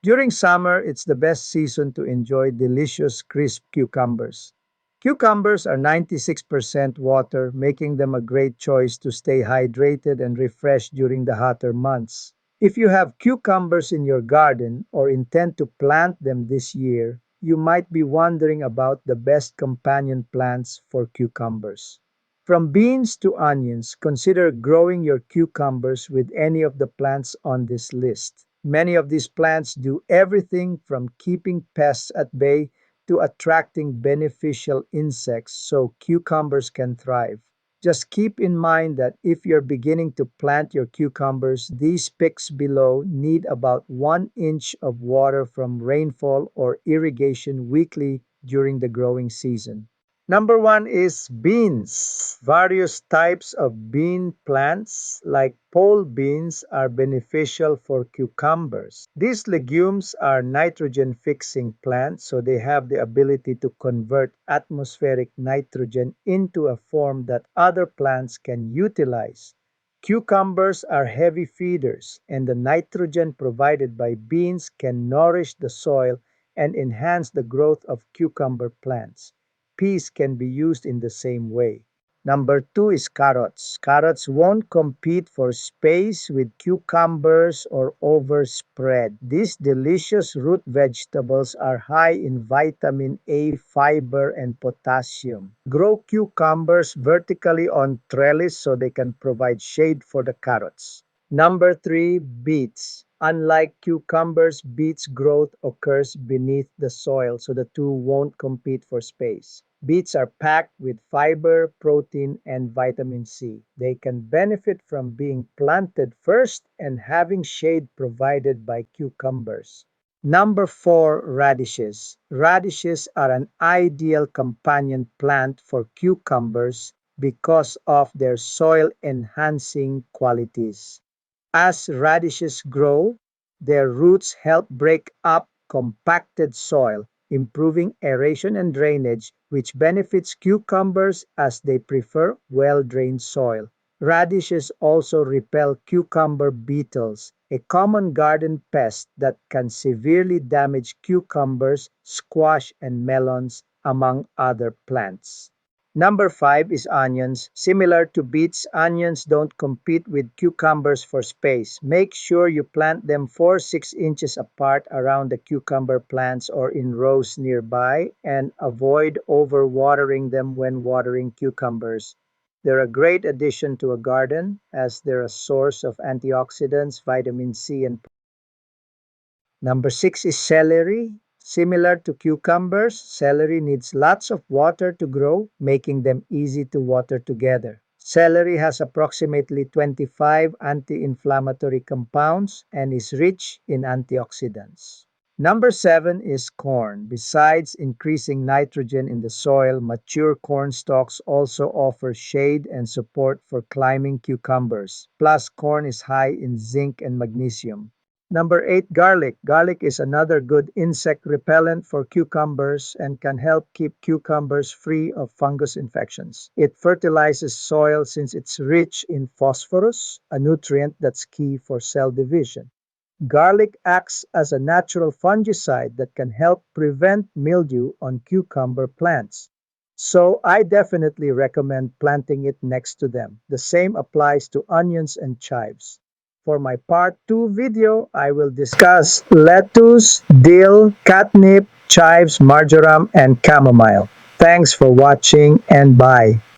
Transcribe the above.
During summer, it's the best season to enjoy delicious crisp cucumbers. Cucumbers are 96% water, making them a great choice to stay hydrated and refreshed during the hotter months. If you have cucumbers in your garden or intend to plant them this year, you might be wondering about the best companion plants for cucumbers. From beans to onions, consider growing your cucumbers with any of the plants on this list. Many of these plants do everything from keeping pests at bay to attracting beneficial insects so cucumbers can thrive. Just keep in mind that if you're beginning to plant your cucumbers, these pics below need about 1 inch of water from rainfall or irrigation weekly during the growing season. Number one is beans. Various types of bean plants, like pole beans, are beneficial for cucumbers. These legumes are nitrogen fixing plants, so they have the ability to convert atmospheric nitrogen into a form that other plants can utilize. Cucumbers are heavy feeders, and the nitrogen provided by beans can nourish the soil and enhance the growth of cucumber plants. Peas can be used in the same way. Number two is carrots. Carrots won't compete for space with cucumbers or overspread. These delicious root vegetables are high in vitamin A, fiber, and potassium. Grow cucumbers vertically on trellis so they can provide shade for the carrots. Number three, beets. Unlike cucumbers, beets' growth occurs beneath the soil, so the two won't compete for space. Beets are packed with fiber, protein, and vitamin C. They can benefit from being planted first and having shade provided by cucumbers. Number four, radishes. Radishes are an ideal companion plant for cucumbers because of their soil enhancing qualities. As radishes grow, their roots help break up compacted soil, improving aeration and drainage, which benefits cucumbers as they prefer well-drained soil. Radishes also repel cucumber beetles, a common garden pest that can severely damage cucumbers, squash, and melons, among other plants. Number five is onions. Similar to beets, onions don't compete with cucumbers for space. Make sure you plant them 4-6 inches apart around the cucumber plants or in rows nearby, and avoid overwatering them when watering cucumbers. They're a great addition to a garden as they're a source of antioxidants, vitamin C, and number six is celery. Similar to cucumbers, celery needs lots of water to grow, making them easy to water together. Celery has approximately 25 anti-inflammatory compounds and is rich in antioxidants. Number seven is corn. Besides increasing nitrogen in the soil, mature corn stalks also offer shade and support for climbing cucumbers. Plus, corn is high in zinc and magnesium. Number eight, garlic. Garlic is another good insect repellent for cucumbers and can help keep cucumbers free of fungus infections. It fertilizes soil since it's rich in phosphorus, a nutrient that's key for cell division. Garlic acts as a natural fungicide that can help prevent mildew on cucumber plants. So I definitely recommend planting it next to them. The same applies to onions and chives. For my part 2 video, I will discuss lettuce, dill, catnip, chives, marjoram, and chamomile. Thanks for watching and bye.